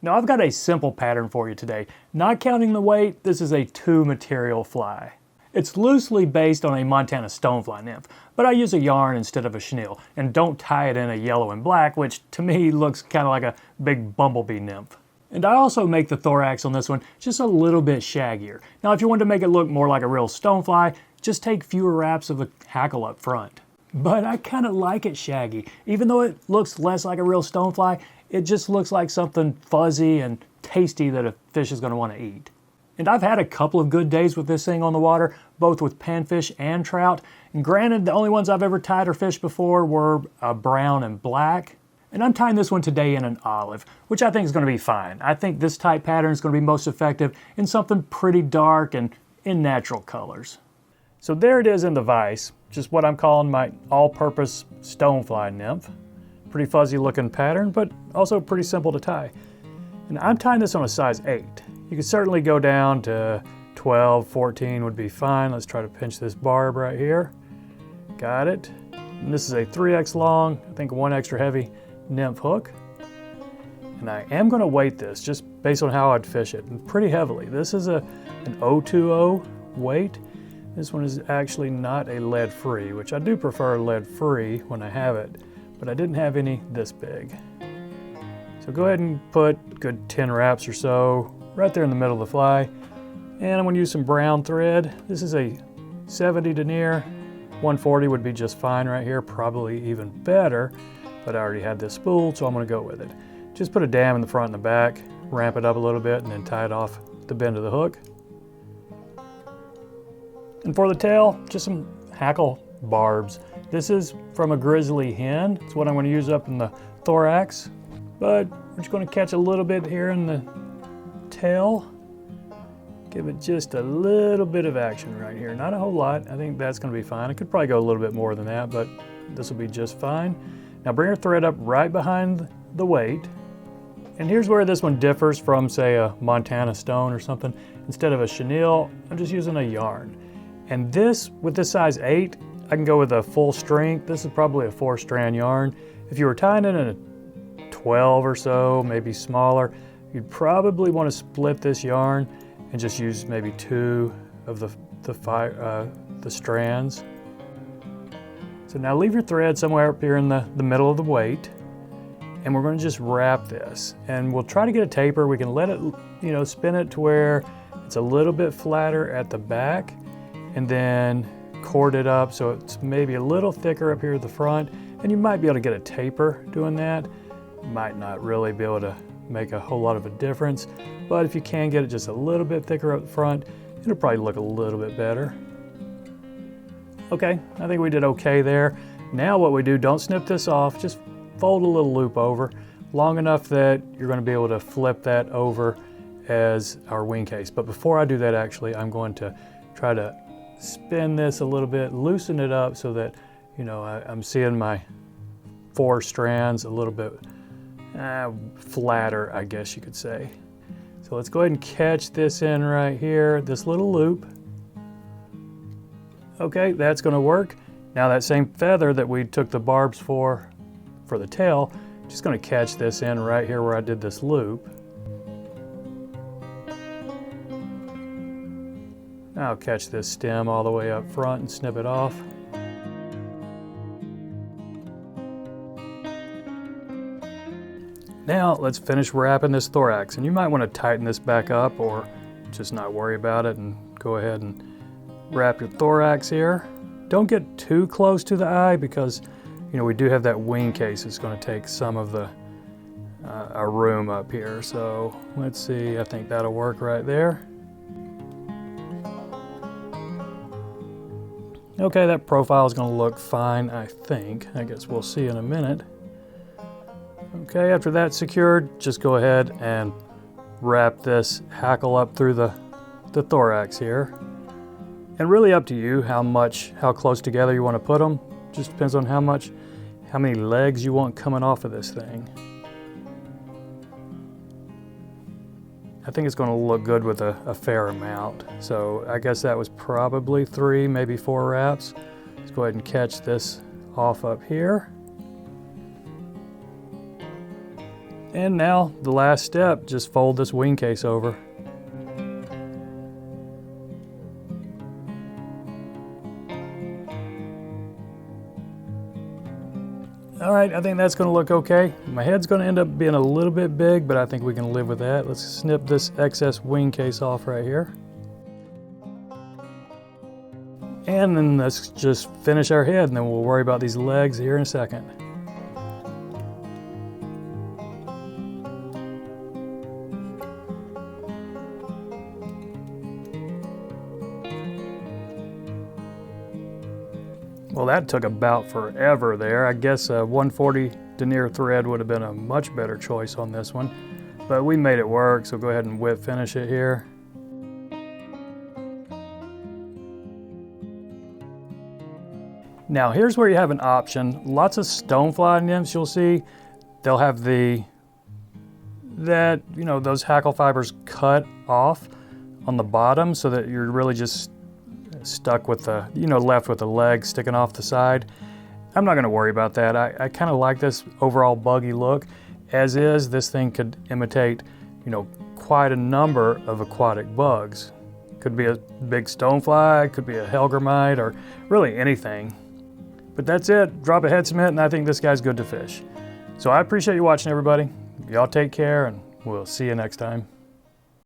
Now I've got a simple pattern for you today. Not counting the weight, this is a 2-material fly. It's loosely based on a Montana Stonefly Nymph, but I use a yarn instead of a chenille, and don't tie it in a yellow and black, which to me looks kind of like a big bumblebee nymph. And I also make the thorax on this one just a little bit shaggier. Now if you want to make it look more like a real stonefly, just take fewer wraps of the hackle up front. But I kind of like it shaggy. Even though it looks less like a real stonefly, it just looks like something fuzzy and tasty that a fish is going to want to eat. And I've had a couple of good days with this thing on the water, both with panfish and trout. And granted, the only ones I've ever tied or fished before were brown and black. And I'm tying this one today in an olive, which I think is going to be fine. I think this type pattern is going to be most effective in something pretty dark and in natural colors. So there it is in the vise, just what I'm calling my all-purpose stonefly nymph. Pretty fuzzy looking pattern, but also pretty simple to tie. And I'm tying this on a size 8. You could certainly go down to 12, 14 would be fine. Let's try to pinch this barb right here. Got it. And this is a 3X long, I think 1 extra heavy nymph hook. And I am going to weight this just based on how I'd fish it, and pretty heavily. This is an 020 weight. This one is actually not a lead free, which I do prefer lead free when I have it, but I didn't have any this big. So go ahead and put a good 10 wraps or so right there in the middle of the fly. And I'm going to use some brown thread. This is a 70 denier. 140 would be just fine right here, probably even better, but I already had this spooled, so I'm going to go with it. Just put a dam in the front and the back, ramp it up a little bit, and then tie it off the bend of the hook. And for the tail, just some hackle barbs. This is from a Grizzly hen. It's what I'm going to use up in the thorax, but we're just going to catch a little bit here in the tail. Give it just a little bit of action right here. Not a whole lot. I think that's going to be fine. I could probably go a little bit more than that, but this will be just fine. Now bring your thread up right behind the weight. And here's where this one differs from, say, a Montana stone or something. Instead of a chenille, I'm just using a yarn. And this, with this size 8, I can go with a full strength. This is probably a 4-strand yarn. If you were tying it in a 12 or so, maybe smaller, you'd probably want to split this yarn and just use maybe 2 of the strands. So now leave your thread somewhere up here in the middle of the weight, and we're going to just wrap this. And we'll try to get a taper. We can let it, spin it to where it's a little bit flatter at the back, and then cord it up so it's maybe a little thicker up here at the front. And you might be able to get a taper doing that. Might not really be able to make a whole lot of a difference, but if you can get it just a little bit thicker up front, it'll probably look a little bit better. Okay, I think we did okay there. Now what we do, don't snip this off, just fold a little loop over, long enough that you're going to be able to flip that over as our wing case. But before I do that, actually, I'm going to try to spin this a little bit, loosen it up so that, I'm seeing my 4 strands a little bit flatter, I guess you could say. So let's go ahead and catch this in right here, this little loop. Okay, that's going to work. Now that same feather that we took the barbs for the tail, just going to catch this in right here where I did this loop. Now I'll catch this stem all the way up front and snip it off. Now let's finish wrapping this thorax, and you might want to tighten this back up or just not worry about it and go ahead and wrap your thorax here. Don't get too close to the eye because we do have that wing case. It's going to take some of the our room up here. So let's see, I think that'll work right there. Okay, that profile is going to look fine, I think. I guess we'll see in a minute. Okay, after that's secured, just go ahead and wrap this hackle up through the thorax here. And really up to you how close together you want to put them. Just depends on how many legs you want coming off of this thing. I think it's going to look good with a fair amount. So I guess that was probably 3, maybe 4 wraps. Let's go ahead and catch this off up here. And now the last step, just fold this wing case over. All right, I think that's gonna look okay. My head's gonna end up being a little bit big, but I think we can live with that. Let's snip this excess wing case off right here. And then let's just finish our head, and then we'll worry about these legs here in a second. Well, that took about forever there. I guess a 140 denier thread would have been a much better choice on this one, but we made it work, so go ahead and whip finish it here. Now here's where you have an option. Lots of stonefly nymphs you'll see, they'll have those hackle fibers cut off on the bottom so that you're really just stuck with the, left with the leg sticking off the side. I'm not gonna worry about that. I kind of like this overall buggy look. As is, this thing could imitate, quite a number of aquatic bugs. Could be a big stonefly, could be a hellgrammite, or really anything. But that's it, drop a head cement, and I think this guy's good to fish. So I appreciate you watching, everybody. Y'all take care, and we'll see you next time.